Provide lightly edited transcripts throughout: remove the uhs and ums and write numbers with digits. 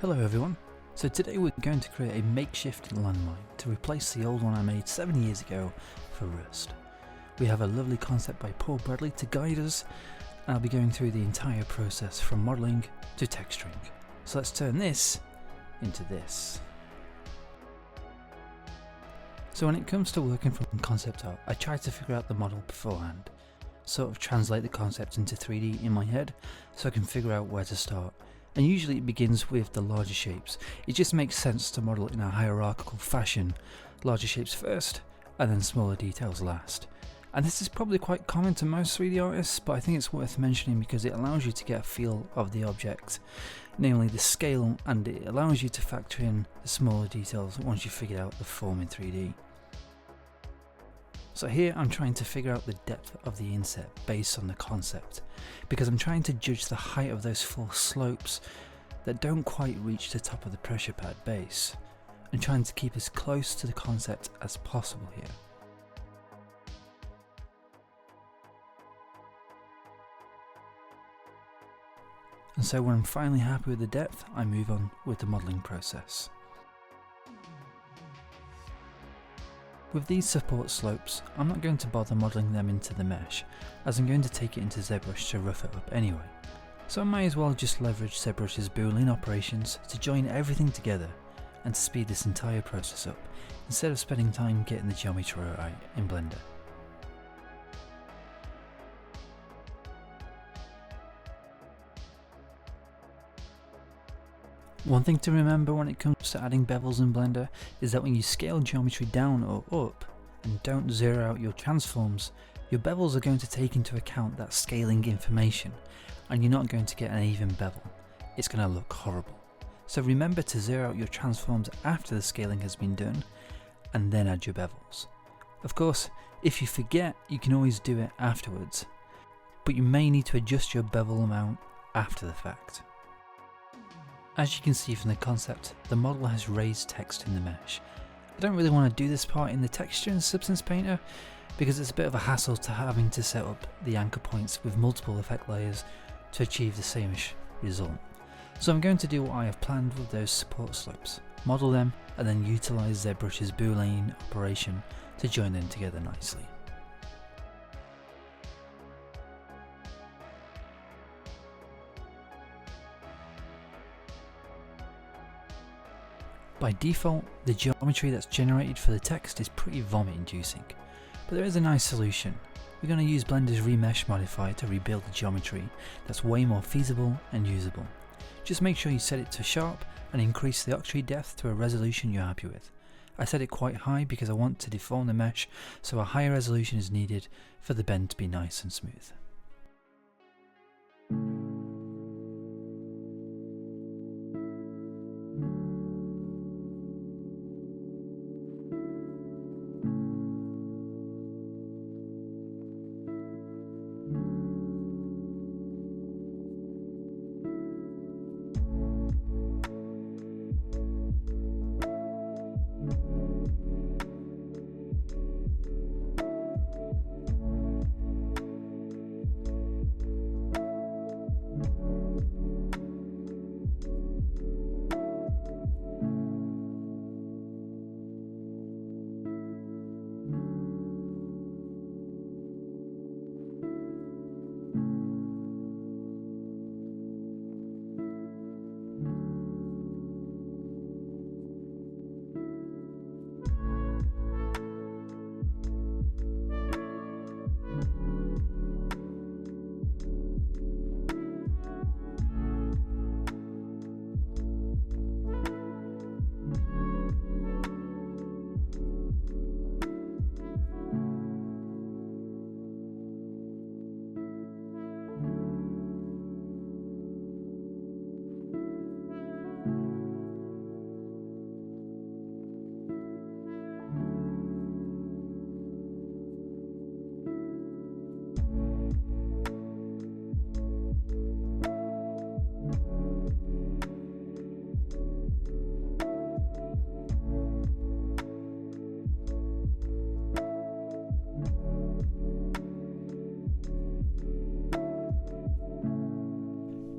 Hello everyone, so today we're going to create a makeshift landmine to replace the old one I made 7 years ago for Rust. We have a lovely concept by Paul Bradley to guide us, and I'll be going through the entire process from modelling to texturing. So let's turn this into this. So when it comes to working from concept art, I try to figure out the model beforehand, sort of translate the concept into 3D in my head so I can figure out where to start. And usually it begins with the larger shapes. It just makes sense to model in a hierarchical fashion, larger shapes first and then smaller details last. And this is probably quite common to most 3D artists, but I think it's worth mentioning because it allows you to get a feel of the object, namely the scale, and it allows you to factor in the smaller details once you've figured out the form in 3D. So here I'm trying to figure out the depth of the inset based on the concept, because I'm trying to judge the height of those false slopes that don't quite reach the top of the pressure pad base, and trying to keep as close to the concept as possible here. And so when I'm finally happy with the depth, I move on with the modelling process. With these support slopes, I'm not going to bother modelling them into the mesh, as I'm going to take it into Zbrush to rough it up anyway. So I might as well just leverage Zbrush's Boolean operations to join everything together and to speed this entire process up, instead of spending time getting the geometry right in Blender. One thing to remember when it comes to adding bevels in Blender is that when you scale geometry down or up and don't zero out your transforms, your bevels are going to take into account that scaling information and you're not going to get an even bevel. It's going to look horrible. So remember to zero out your transforms after the scaling has been done and then add your bevels. Of course, if you forget, you can always do it afterwards, but you may need to adjust your bevel amount after the fact. As you can see from the concept, the model has raised text in the mesh. I don't really want to do this part in the texture and substance painter because it's a bit of a hassle to having to set up the anchor points with multiple effect layers to achieve the same-ish result. So I'm going to do what I have planned with those support slopes, model them and then utilise Zbrush's Boolean operation to join them together nicely. By default, the geometry that's generated for the text is pretty vomit inducing, but there is a nice solution. We're going to use Blender's Remesh modifier to rebuild the geometry that's way more feasible and usable. Just make sure you set it to sharp and increase the octree depth to a resolution you're happy with. I set it quite high because I want to deform the mesh, so a higher resolution is needed for the bend to be nice and smooth.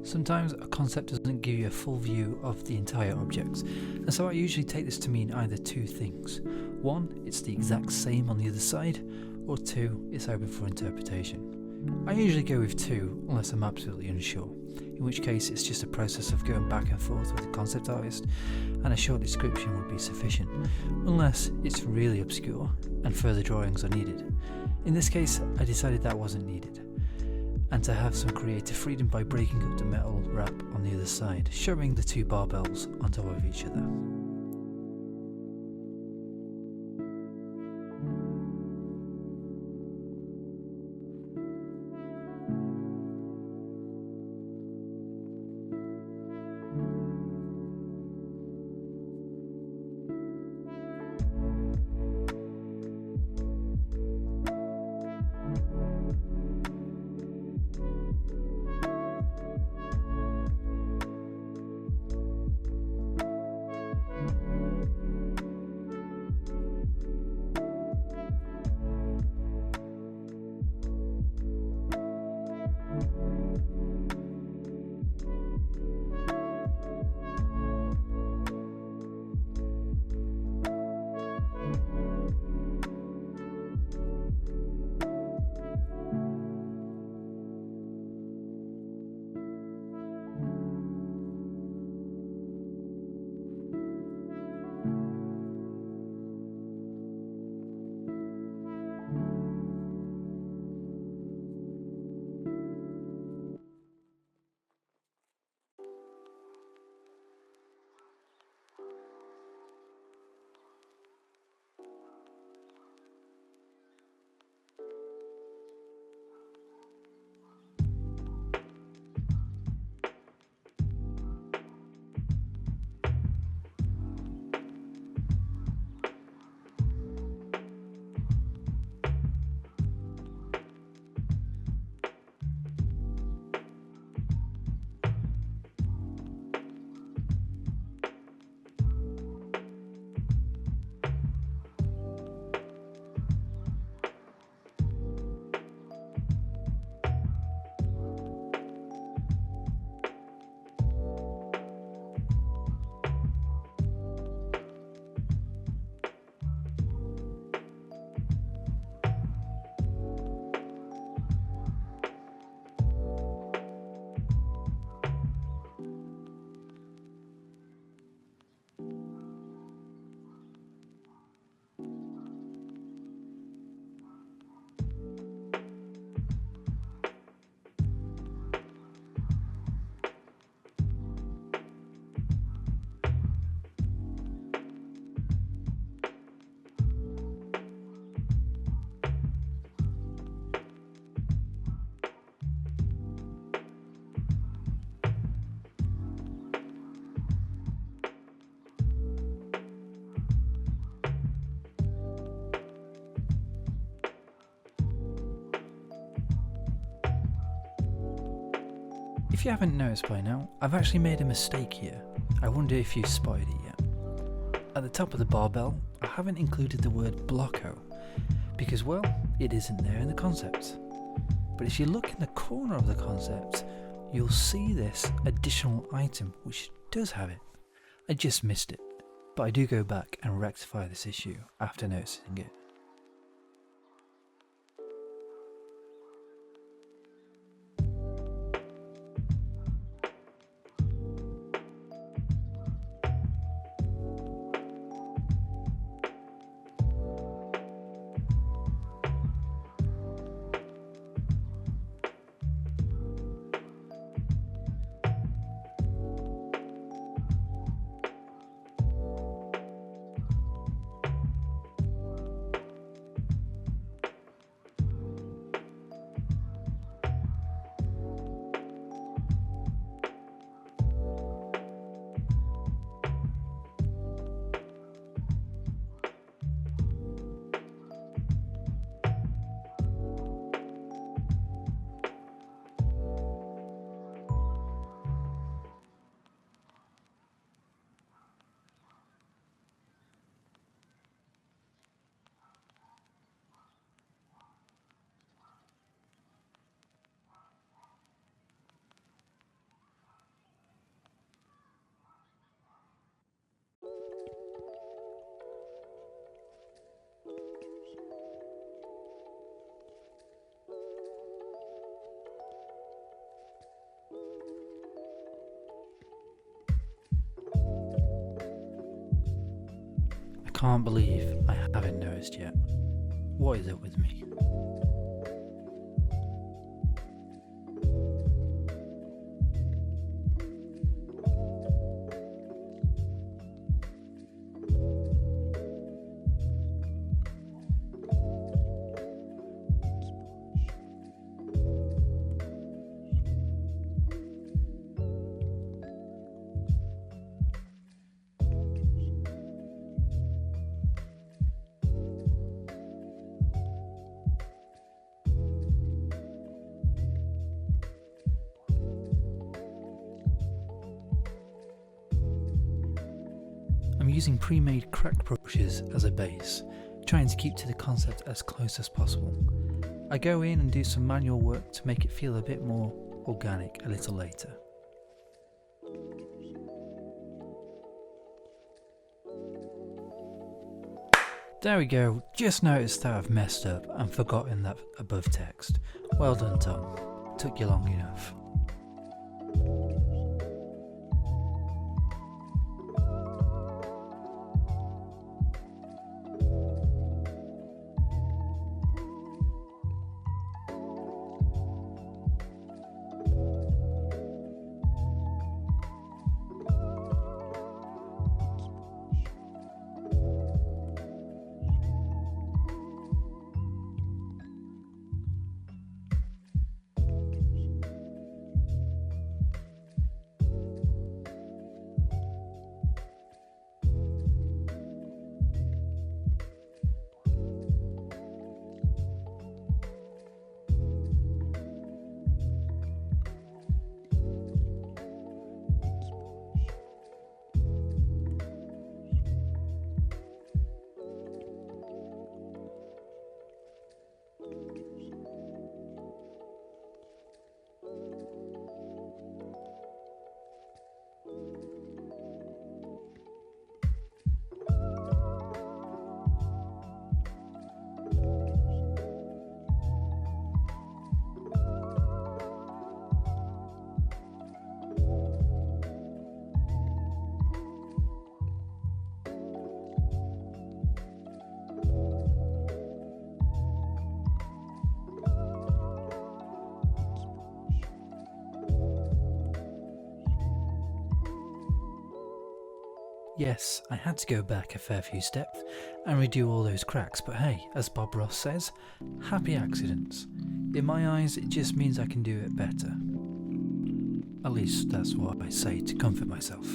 Sometimes a concept doesn't give you a full view of the entire object, and so I usually take this to mean either two things. One, it's the exact same on the other side, or two, it's open for interpretation. I usually go with two, unless I'm absolutely unsure, in which case it's just a process of going back and forth with the concept artist, and a short description would be sufficient, unless it's really obscure and further drawings are needed. In this case, I decided that wasn't needed, and to have some creative freedom by breaking up the metal wrap on the other side, showing the two barbells on top of each other. If you haven't noticed by now, I've actually made a mistake here. I wonder if you've spotted it yet. At the top of the barbell, I haven't included the word blocko, because well, it isn't there in the concept. But if you look in the corner of the concept, you'll see this additional item which does have it. I just missed it, but I do go back and rectify this issue after noticing it. can't believe I haven't noticed yet. What is it with me? I'm using pre-made crack brushes as a base, trying to keep to the concept as close as possible. I go in and do some manual work to make it feel a bit more organic a little later. There we go, just noticed that I've messed up and forgotten that above text. Well done, Tom. Took you long enough. Yes, I had to go back a fair few steps and redo all those cracks, but hey, as Bob Ross says, happy accidents. In my eyes, it just means I can do it better. At least that's what I say to comfort myself.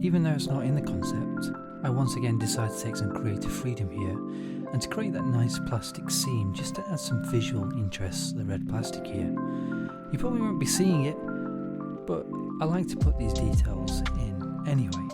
Even though it's not in the concept, I once again decided to take some creative freedom here and to create that nice plastic seam just to add some visual interest to the red plastic here. You probably won't be seeing it, but I like to put these details in anyway.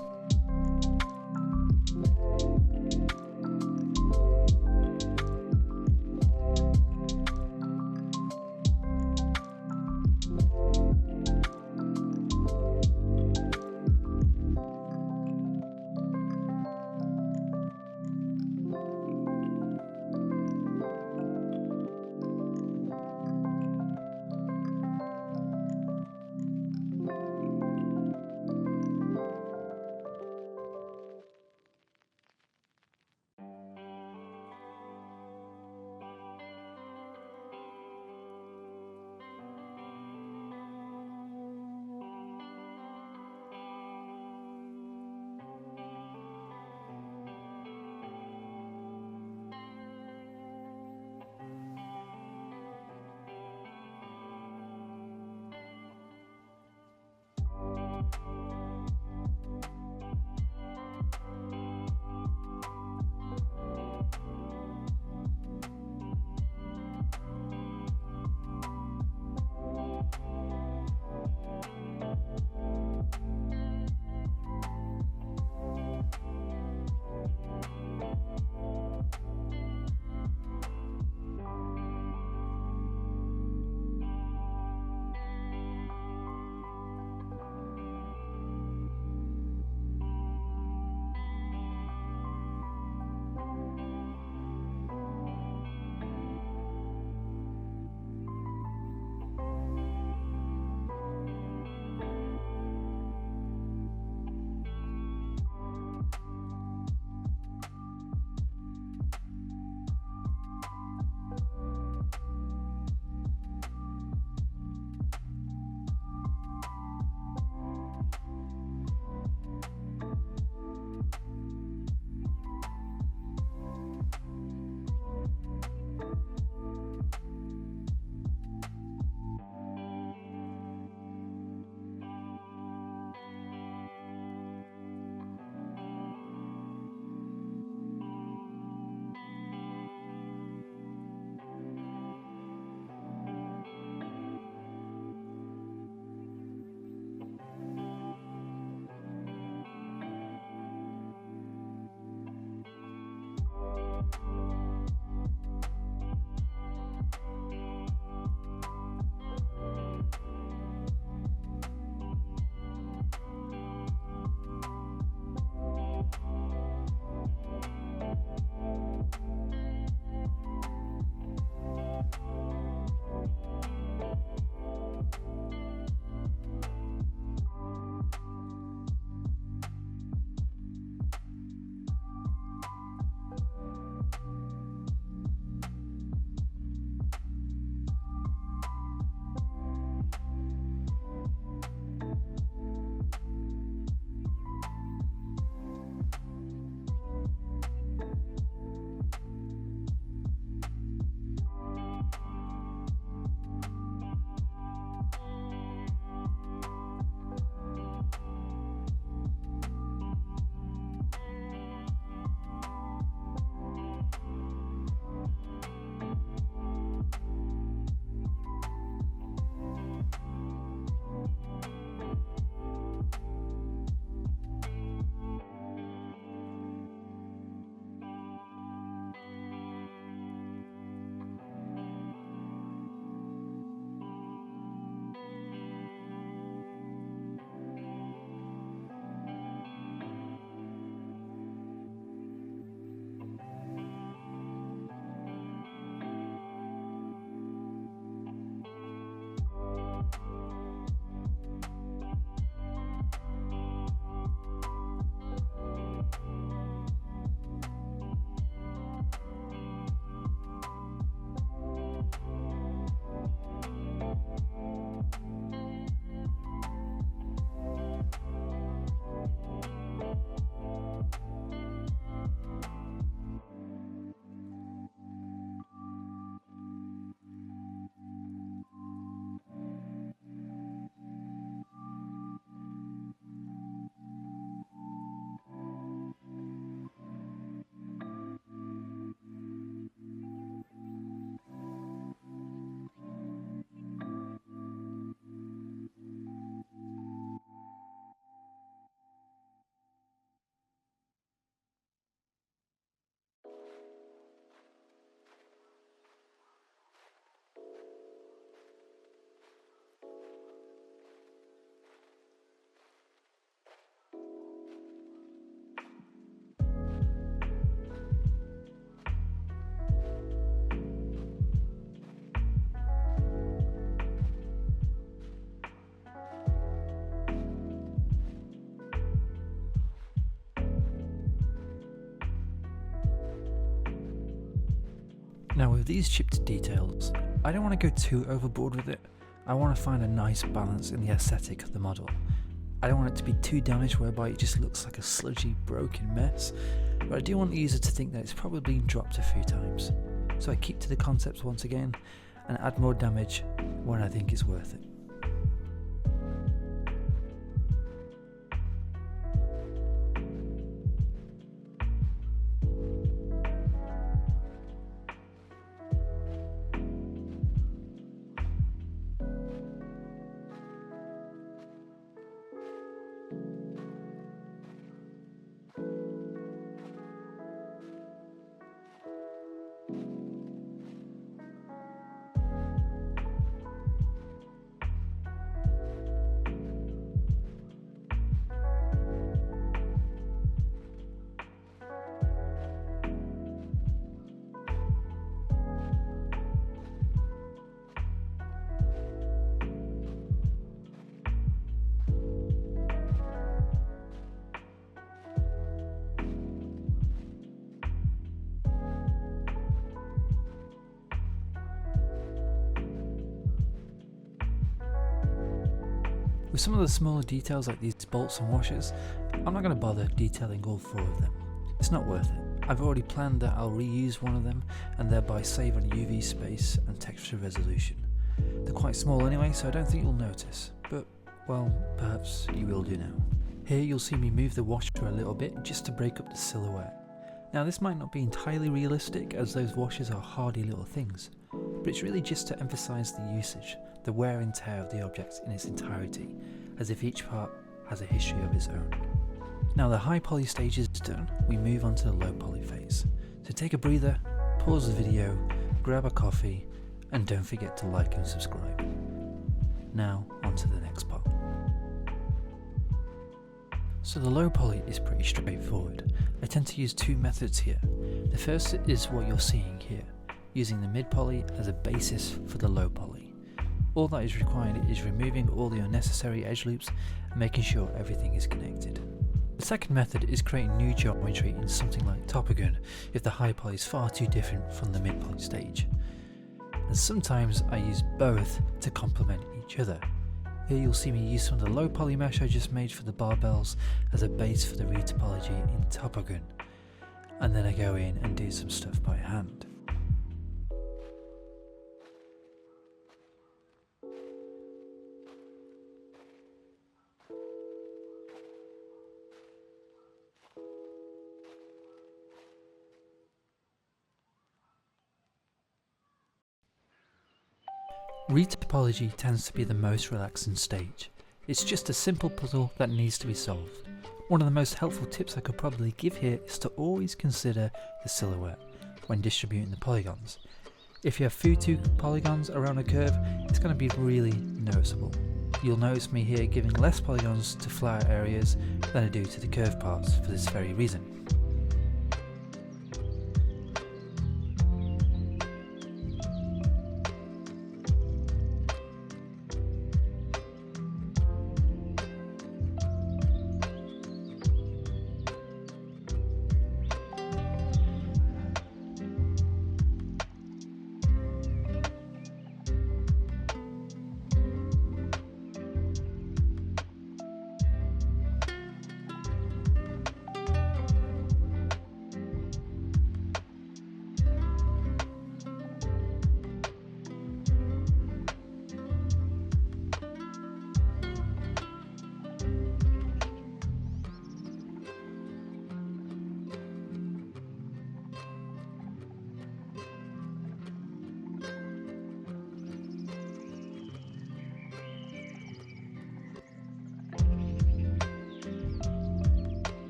Now with these chipped details, I don't want to go too overboard with it. I want to find a nice balance in the aesthetic of the model. I don't want it to be too damaged whereby it just looks like a sludgy, broken mess, but I do want the user to think that it's probably been dropped a few times. So I keep to the concepts once again and add more damage when I think it's worth it. With some of the smaller details like these bolts and washers, I'm not going to bother detailing all 4 of them. It's not worth it. I've already planned that I'll reuse one of them and thereby save on UV space and texture resolution. They're quite small anyway, so I don't think you'll notice, but well, perhaps you will do now. Here you'll see me move the washer a little bit just to break up the silhouette. Now this might not be entirely realistic as those washers are hardy little things, but it's really just to emphasise the usage, the wear and tear of the object in its entirety, as if each part has a history of its own. Now the high poly stage is done, we move on to the low poly phase. So take a breather, pause the video, grab a coffee, and don't forget to like and subscribe. Now on to the next part. So the low poly is pretty straightforward. I tend to use 2 methods here. The first is what you're seeing here, using the mid poly as a basis for the low poly. All that is required is removing all the unnecessary edge loops and making sure everything is connected. The second method is creating new geometry in something like Toolbag if the high poly is far too different from the mid poly stage. And sometimes I use both to complement each other. Here you'll see me use some of the low poly mesh I just made for the barbells as a base for the retopology in Toolbag, and then I go in and do some stuff by hand. Retopology tends to be the most relaxing stage. It's just a simple puzzle that needs to be solved. One of the most helpful tips I could probably give here is to always consider the silhouette when distributing the polygons. If you have futu polygons around a curve, it's going to be really noticeable. You'll notice me here giving less polygons to flat areas than I do to the curved parts for this very reason.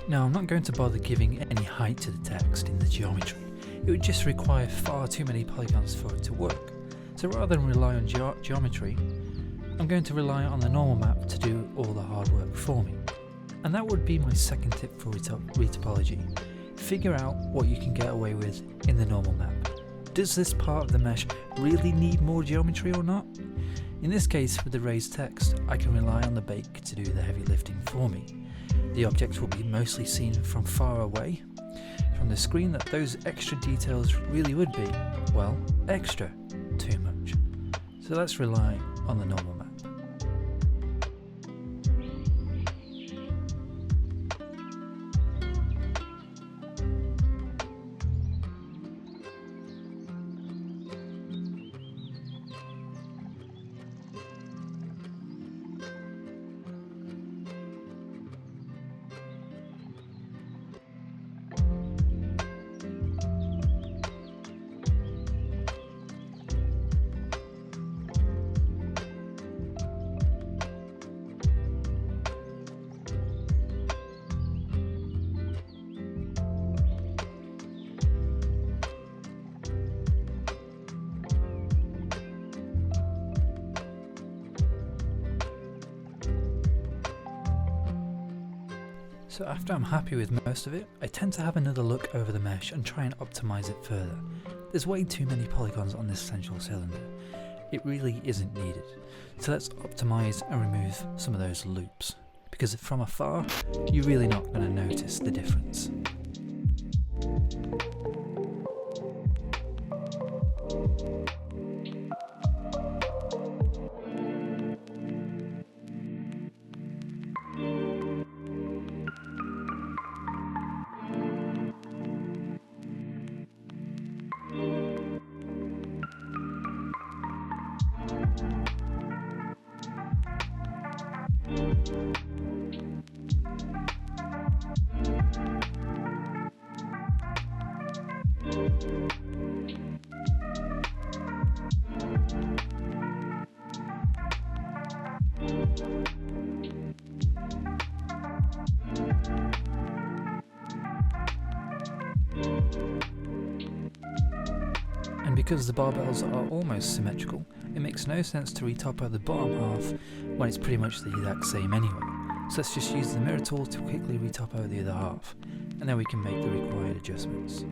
Now I'm not going to bother giving any height to the text in the geometry. It would just require far too many polygons for it to work. So rather than rely on geometry, I'm going to rely on the normal map to do all the hard work for me. And that would be my second tip for retopology. Figure out what you can get away with in the normal map. Does this part of the mesh really need more geometry or not? In this case, with the raised text, I can rely on the bake to do the heavy lifting for me. The object will be mostly seen from far away, from the screen that those extra details really would be, well, extra, too much. So let's rely on the normal map. So after I'm happy with most of it, I tend to have another look over the mesh and try and optimise it further. There's way too many polygons on this central cylinder. It really isn't needed. So let's optimise and remove some of those loops, because from afar, you're really not going to notice the difference. And because the barbells are almost symmetrical, it makes no sense to retopper the bottom half when it's pretty much the exact same anyway. So let's just use the mirror tool to quickly retopper the other half, and then we can make the required adjustments.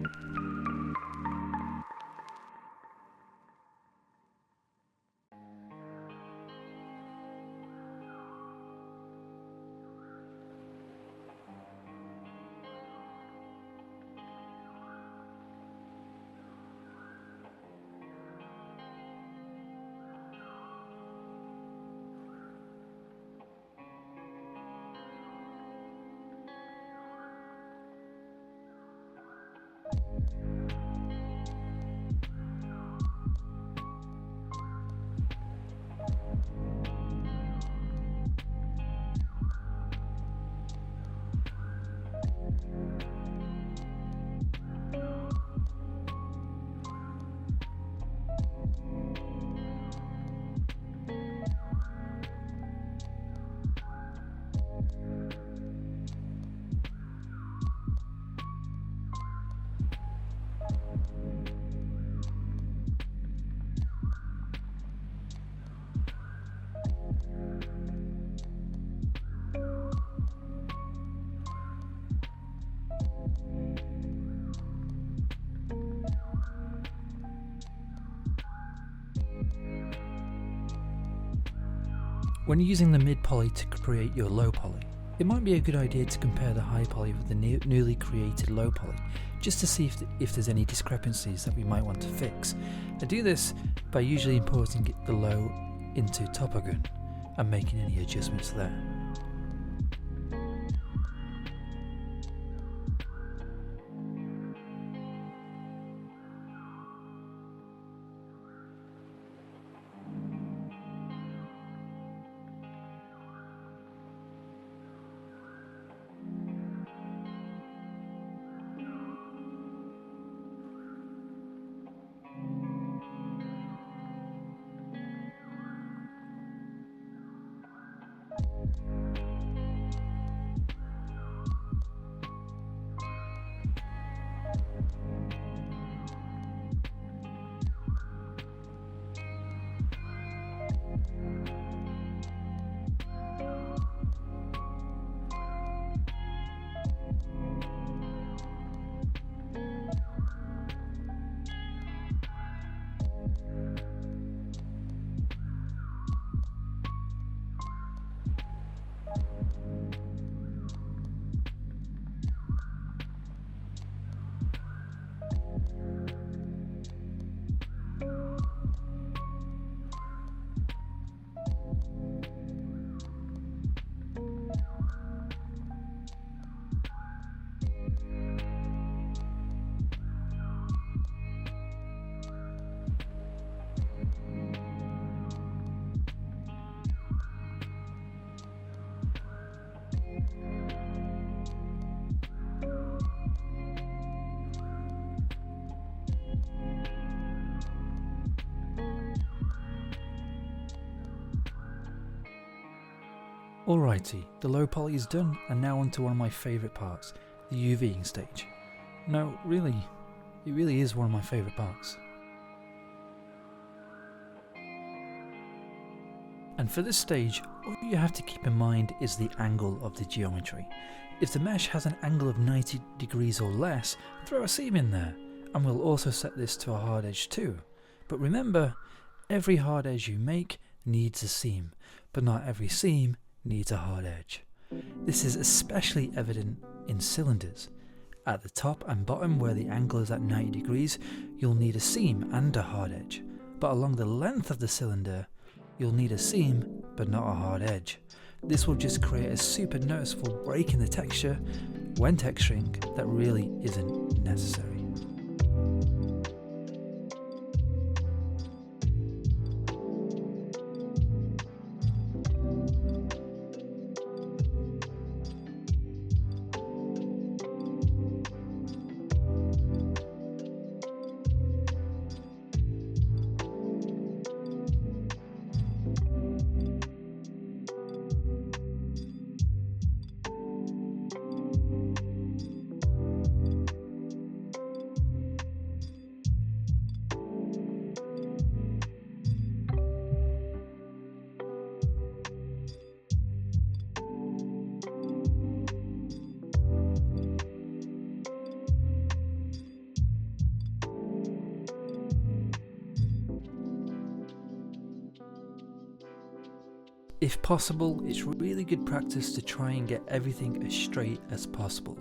When using the mid poly to create your low poly, it might be a good idea to compare the high poly with the newly created low poly, just to see if there's any discrepancies that we might want to fix. I do this by usually importing the low into Toolbag and making any adjustments there. Alrighty, the low poly is done, and now onto one of my favourite parts, the UVing stage. No, really, it really is one of my favourite parts. And for this stage, all you have to keep in mind is the angle of the geometry. If the mesh has an angle of 90 degrees or less, throw a seam in there, and we'll also set this to a hard edge too. But remember, every hard edge you make needs a seam, but not every seam needs a hard edge. This is especially evident in cylinders. At the top and bottom where the angle is at 90 degrees, you'll need a seam and a hard edge, but along the length of the cylinder, you'll need a seam but not a hard edge. This will just create a super noticeable break in the texture when texturing that really isn't necessary. If possible, it's really good practice to try and get everything as straight as possible,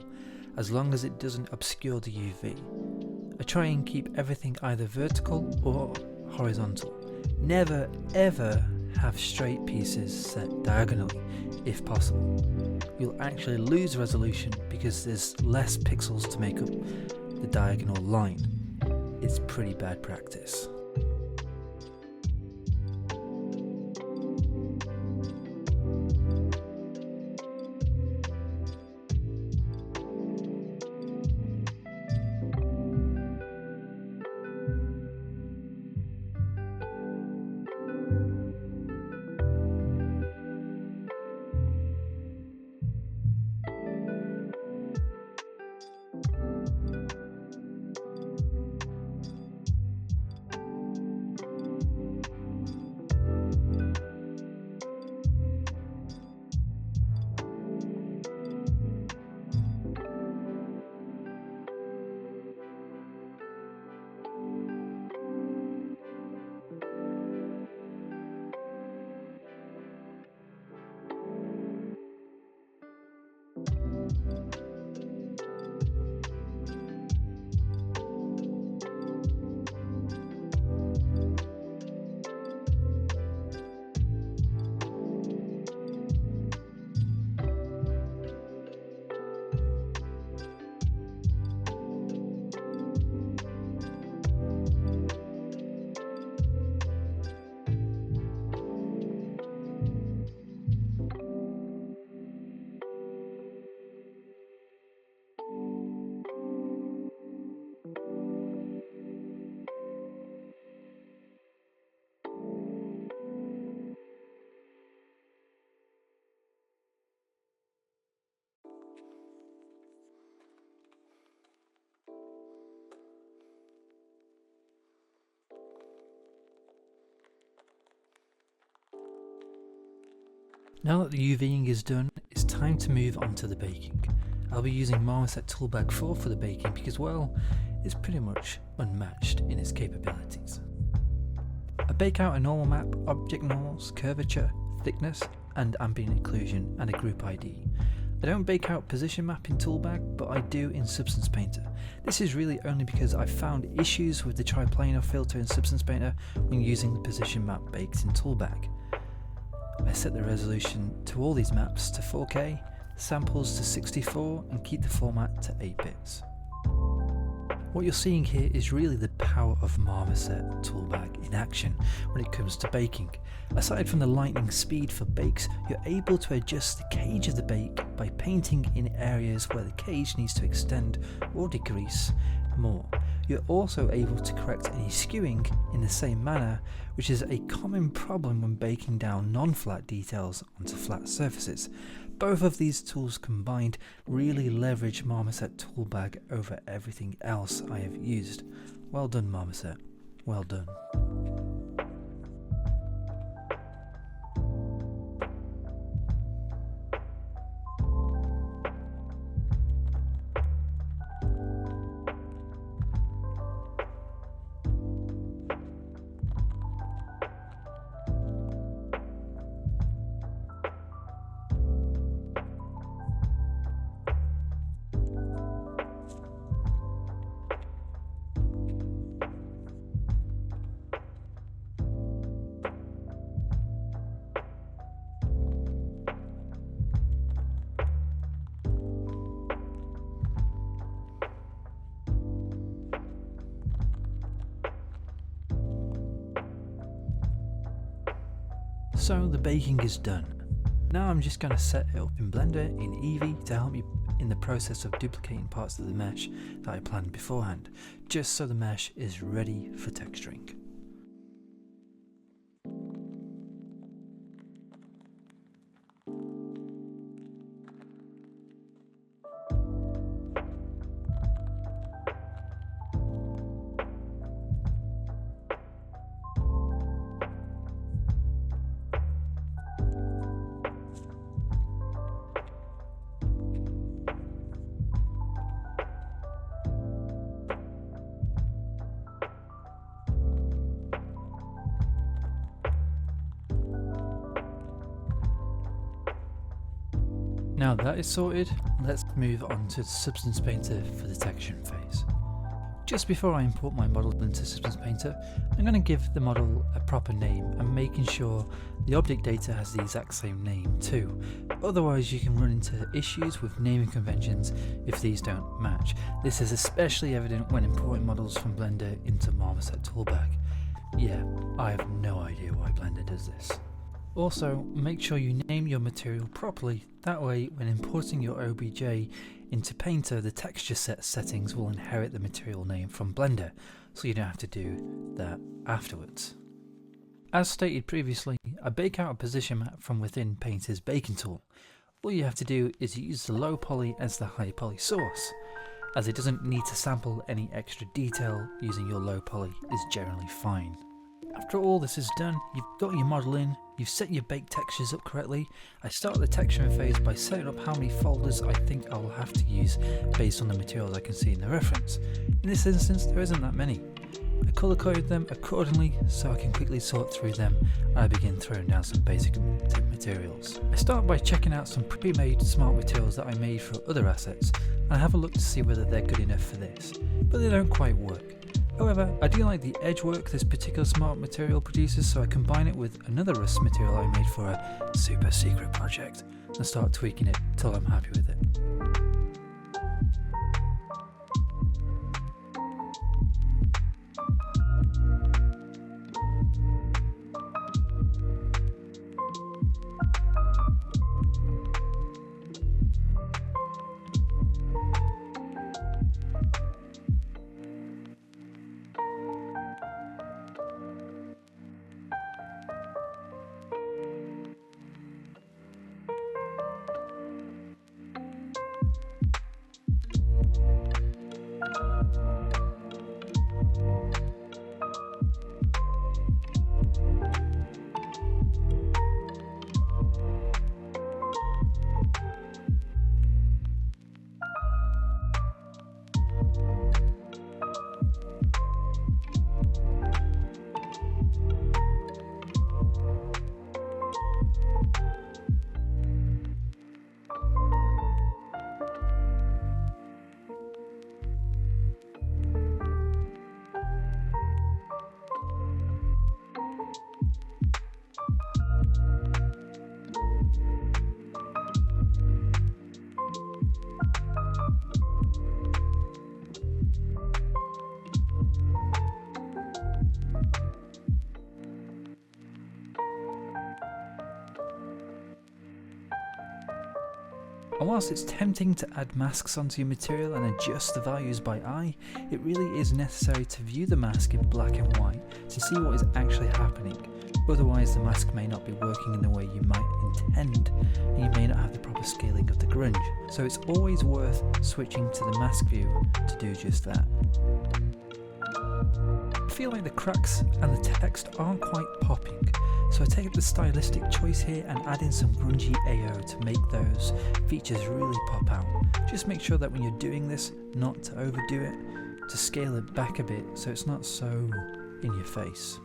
as long as it doesn't obscure the UV. I try and keep everything either vertical or horizontal. Never ever have straight pieces set diagonally, if possible. You'll actually lose resolution because there's less pixels to make up the diagonal line. It's pretty bad practice. Now that the UVing is done, it's time to move on to the baking. I'll be using Marmoset Toolbag 4 for the baking because, well, it's pretty much unmatched in its capabilities. I bake out a normal map, object normals, curvature, thickness, and ambient occlusion, and a group ID. I don't bake out position map in Toolbag, but I do in Substance Painter. This is really only because I found issues with the triplanar filter in Substance Painter when using the position map baked in Toolbag. I set the resolution to all these maps to 4K, samples to 64, and keep the format to 8 bits. What you're seeing here is really the power of Marmoset Toolbag in action when it comes to baking. Aside from the lightning speed for bakes, you're able to adjust the cage of the bake by painting in areas where the cage needs to extend or decrease more. You're also able to correct any skewing in the same manner, which is a common problem when baking down non-flat details onto flat surfaces. Both of these tools combined really leverage Marmoset Toolbag over everything else I have used. Well done, Marmoset. Well done. So the baking is done. Now I'm just going to set it up in Blender in Eevee to help me in the process of duplicating parts of the mesh that I planned beforehand, just so the mesh is ready for texturing. Now that is sorted, let's move on to Substance Painter for the texturing phase. Just before I import my model into Substance Painter, I'm going to give the model a proper name and making sure the object data has the exact same name too. Otherwise you can run into issues with naming conventions if these don't match. This is especially evident when importing models from Blender into Marmoset Toolbag. Yeah, I have no idea why Blender does this. Also, make sure you name your material properly, that way when importing your OBJ into Painter the texture set settings will inherit the material name from Blender, so you don't have to do that afterwards. As stated previously, I bake out a position map from within Painter's baking tool. All you have to do is use the low poly as the high poly source, as it doesn't need to sample any extra detail. Using your low poly is generally fine. After all this is done, you've got your model in, you've set your baked textures up correctly. I start the texturing phase by setting up how many folders I think I will have to use based on the materials I can see in the reference. In this instance, there isn't that many. I colour coded them accordingly so I can quickly sort through them, and I begin throwing down some basic materials. I start by checking out some pre-made smart materials that I made for other assets, and I have a look to see whether they're good enough for this, but they don't quite work. However, I do like the edge work this particular smart material produces, so I combine it with another Rust material I made for a super secret project and start tweaking it till I'm happy with it. And whilst it's tempting to add masks onto your material and adjust the values by eye, it really is necessary to view the mask in black and white to see what is actually happening. Otherwise the mask may not be working in the way you might intend, and you may not have the proper scaling of the grunge. So it's always worth switching to the mask view to do just that. I feel like the cracks and the text aren't quite popping, so I take the stylistic choice here and add in some grungy AO to make those features really pop out. Just make sure that when you're doing this, not to overdo it, to scale it back a bit so it's not so in your face.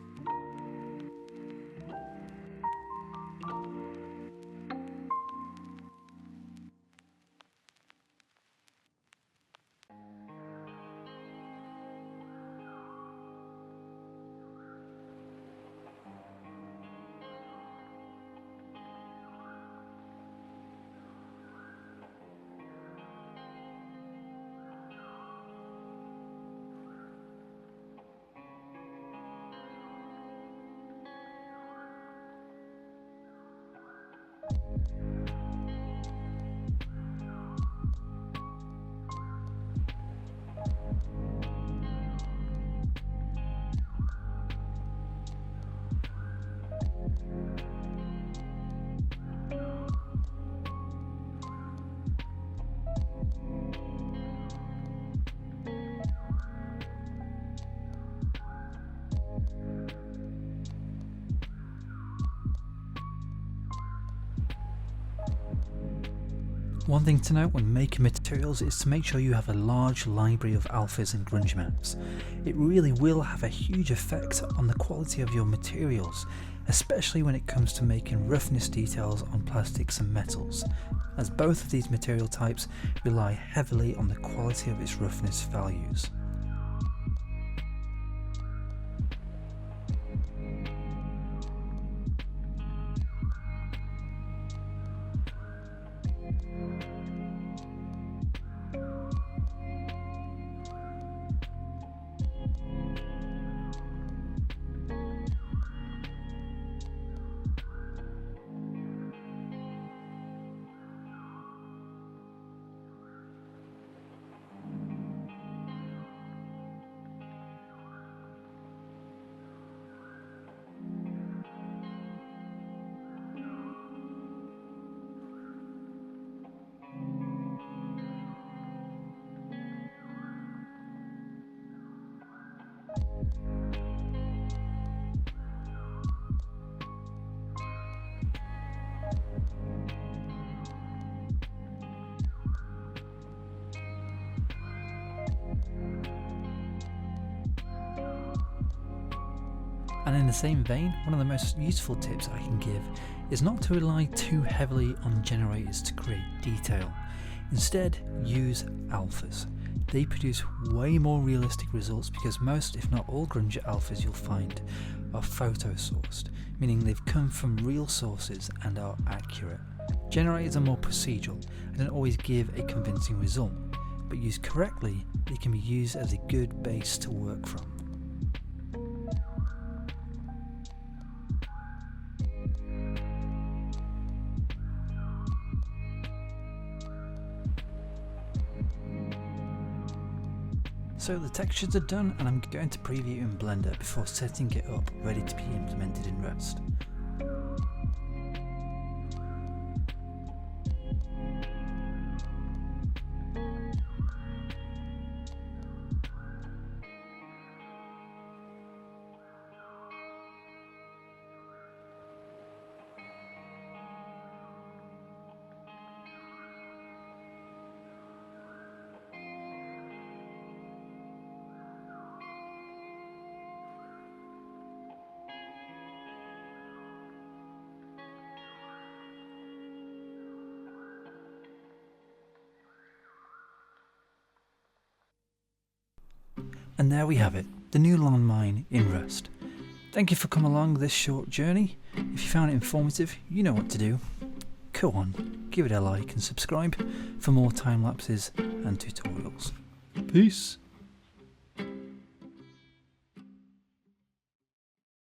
One thing to note when making materials is to make sure you have a large library of alphas and grunge maps. It really will have a huge effect on the quality of your materials, especially when it comes to making roughness details on plastics and metals, as both of these material types rely heavily on the quality of its roughness values. And in the same vein, one of the most useful tips I can give is not to rely too heavily on generators to create detail. Instead, use alphas. They produce way more realistic results because most, if not all, grunge alphas you'll find are photo sourced, meaning they've come from real sources and are accurate. Generators are more procedural and don't always give a convincing result, but used correctly, they can be used as a good base to work from. So the textures are done and I'm going to preview in Blender before setting it up ready to be implemented in Rust. And there we have it, the new Landmine in Rust. Thank you for coming along this short journey. If you found it informative, you know what to do. Go on, give it a like and subscribe for more time lapses and tutorials. Peace.